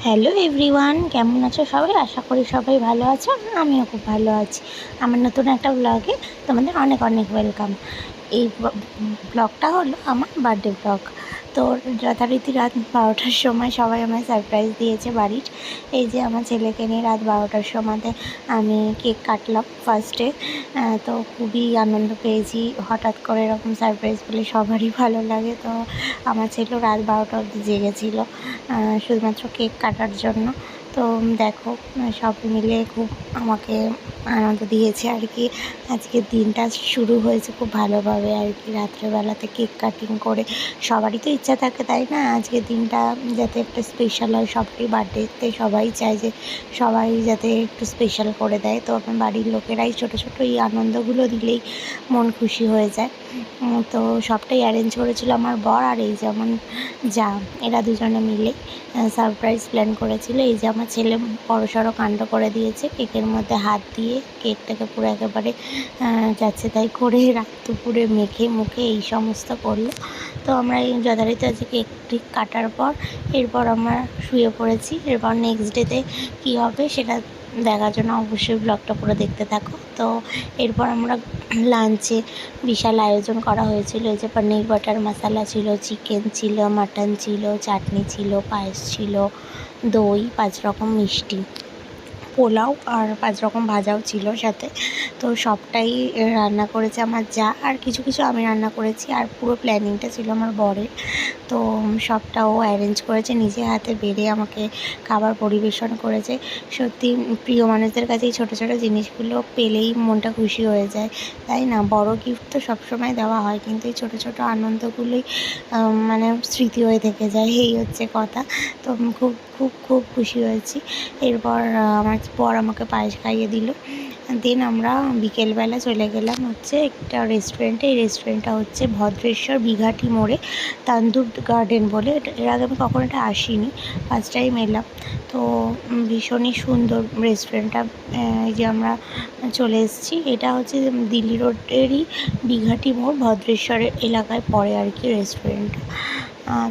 Hello everyone, কেমন আছো সবাই? আশা করি সবাই ভালো আছো। আমিও খুব ভালো আছি। আমার নতুন একটা ব্লগে তোমাদের অনেক অনেক ওয়েলকাম। এই ব্লগটা হলো আমার বার্থডে ব্লগ। তো যথারীতি রাত 12টার সময় সবাই আমায় সারপ্রাইজ দিয়েছে বাড়ির। এই যে আমার ছেলেকে নিয়ে রাত 12টার সময়তে আমি কেক কাটলাম ফার্স্টে। তো খুবই আনন্দ পেয়েছি। হঠাৎ করে এরকম সারপ্রাইজ পেলে সবারই ভালো লাগে। তো আমার ছেলেও রাত 12টা অবধি জেগেছিল শুধুমাত্র কেক কাটার জন্য। তো দেখো, সব মিলে খুব আমাকে আনন্দ দিয়েছে আর কি। আজকের দিনটা শুরু হয়েছে খুব ভালোভাবে আর কি। রাত্রেবেলাতে কেক কাটিং করে সবারই তো ইচ্ছা থাকে, তাই না, আজকের দিনটা যাতে একটা স্পেশাল হয়। সবারই বার্থডেতে সবাই চায় যে সবাই যাতে একটু স্পেশাল করে দেয়। তো আমার বাড়ির লোকেরাই ছোটো ছোটো এই আনন্দগুলো দিলেই মন খুশি হয়ে যায়। তো সবটাই অ্যারেঞ্জ করেছিল আমার বর আর এই যেমন যা, এরা দুজনে মিলে সারপ্রাইজ প্ল্যান করেছিল। এই যে আমার ছেলে বড়সড় কাণ্ড করে দিয়েছে, কেকের মধ্যে হাত দিয়ে কেকটাকে পুরো একেবারে যাচ্ছে তাই করে রাত দুপুরে মেখে মুখে এই সমস্ত করলো। তো আমরা এই যথারীতি আজকে কেকটি কাটার পর এরপর আমরা শুয়ে পড়েছি। এরপর নেক্সট ডেতে কী হবে সেটা দেখার জন্য অবশ্যই ব্লগটা পুরো দেখতে থাকো। তো এরপর আমরা লাঞ্চে বিশাল আয়োজন করা হয়েছিল। এই যে পনির বাটার মশলা ছিল, চিকেন ছিল, মাটন ছিল, চাটনি ছিল, পায়েস ছিল, দই, 5 রকম মিষ্টি, পোলাও আর 5 রকম ভাজাও ছিল সাথে। তো সবটাই রান্না করেছে আমার যা, আর কিছু কিছু আমি রান্না করেছি। আর পুরো প্ল্যানিংটা ছিল আমার বরের। তো সবটাও অ্যারেঞ্জ করেছে, নিজে হাতে বেড়ে আমাকে খাবার পরিবেশন করেছে। সত্যি প্রিয় মানুষদের কাছে এই ছোটো ছোটো জিনিসগুলো পেলেই মনটা খুশি হয়ে যায়, তাই না? বড় গিফট তো সবসময় দেওয়া হয়, কিন্তু এই ছোটো ছোটো আনন্দগুলোই মানে স্মৃতি হয়ে থেকে যায়, এই হচ্ছে কথা। তো খুব খুব খুব খুশি হয়েছি। এরপর আমার বর আমাকে পায়েস খাইয়ে দিল। দেন আমরা বিকেলবেলা চলে গেলাম হচ্ছে একটা রেস্টুরেন্টে। এই রেস্টুরেন্টটা হচ্ছে ভদ্রেশ্বর বিঘাটি মোড়ে তান্দুর গার্ডেন বলে। এর আগে আমি কখনো এটা আসিনি, ফার্স্ট টাইম এলাম। তো ভীষণই সুন্দর রেস্টুরেন্টটা। এই যে আমরা চলে এসেছি, এটা হচ্ছে দিল্লি রোডেরই বিঘাটি মোড় ভদ্রেশ্বরের এলাকায় পড়ে আর কি রেস্টুরেন্টটা।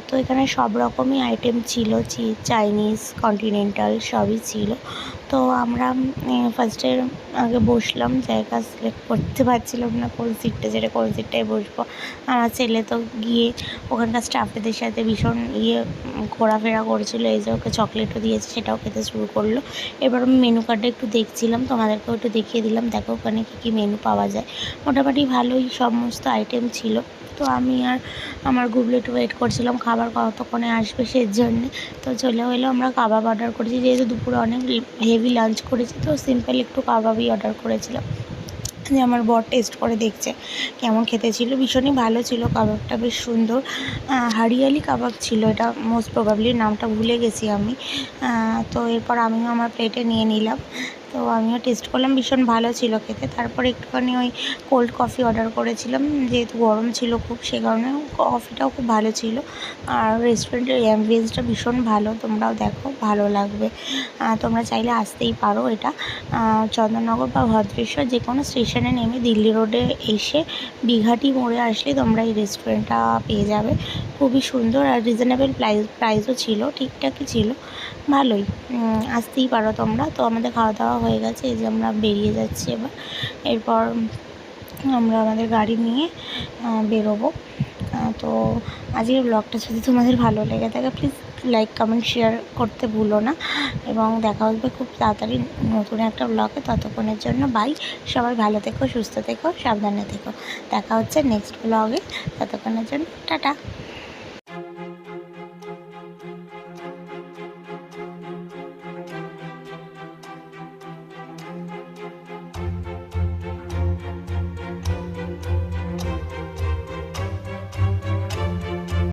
তো এখানে সব রকমই আইটেম ছিল, চাইনিজ, কন্টিনেন্টাল সবই ছিল। তো আমরা ফার্স্টে আগে বসলাম, জায়গা সিলেক্ট করতে পারছিলাম না কোন সিটটা ছেড়ে কোন সিটটায় বসবো। আমার ছেলে তো গিয়ে ওখানকার স্টাফেদের সাথে ভীষণ ঘোরাফেরা করছিলো। এই যে ওকে চকলেটও দিয়েছে, সেটাও খেতে শুরু করলো। এবার আমি মেনু কার্ডটা একটু দেখছিলাম, তোমাদেরকেও একটু দেখিয়ে দিলাম। দেখো ওখানে কী কী মেনু পাওয়া যায়। মোটামুটি ভালোই সমস্ত আইটেম ছিল। তো আমি আর আমার গুবলু একটু ওয়েট করছিলাম খাবার কতক্ষণে আসবে সেই জন্যে। তো চলেও এলো। আমরা কাবাব অর্ডার করেছি, যেহেতু দুপুরে অনেক হেভি লাঞ্চ করেছি, তো সিম্পল একটু কাবাবই অর্ডার করেছিলাম। যে আমার বর টেস্ট করে দেখছে কেমন খেতে ছিল। ভীষণই ভালো ছিল কাবাবটা, বেশ সুন্দর। হারিয়ালি কাবাব ছিল এটা, মোস্ট প্রবাবলি নামটা ভুলে গেছি আমি। তো এরপর আমিও আমার প্লেটে নিয়ে নিলাম। তো আমিও টেস্ট করলাম, ভীষণ ভালো ছিল খেতে। তারপরে একটুখানি ওই কোল্ড কফি অর্ডার করেছিলাম, যেহেতু গরম ছিল খুব, সে কারণে কফিটাও খুব ভালো ছিল। আর রেস্টুরেন্টের অ্যাম্বিয়েন্সটা ভীষণ ভালো, তোমরাও দেখো, ভালো লাগবে। তোমরা চাইলে আসতেই পারো। এটা চন্দননগর বা ভদ্রেশ্বর যে কোনো স্টেশনে নেমে দিল্লি রোডে এসে বিঘাটি মোড়ে আসলে তোমরা এই রেস্টুরেন্টটা পেয়ে যাবে। খুবই সুন্দর আর রিজনেবল প্রাইসও ছিল, ঠিকঠাকই ছিল, ভালোই। আসতেই পারো তোমরা। তো আমাদের খাওয়া দাওয়া হয়ে গেছে, এই যে আমরা বেরিয়ে যাচ্ছি এবার। এরপর আমরা আমাদের গাড়ি নিয়ে বেরোবো। তো আজকের ব্লগটা যদি তোমাদের ভালো লেগে থাকে, প্লিজ লাইক, কমেন্ট, শেয়ার করতে ভুলো না। এবং দেখা হবে খুব তাড়াতাড়ি নতুন একটা ব্লগে। ততক্ষণের জন্য বাই। সবাই ভালো থেকো, সুস্থ থেকো, সাবধানে থেকো। দেখা হচ্ছে নেক্সট ব্লগে। ততক্ষণের জন্য টাটা।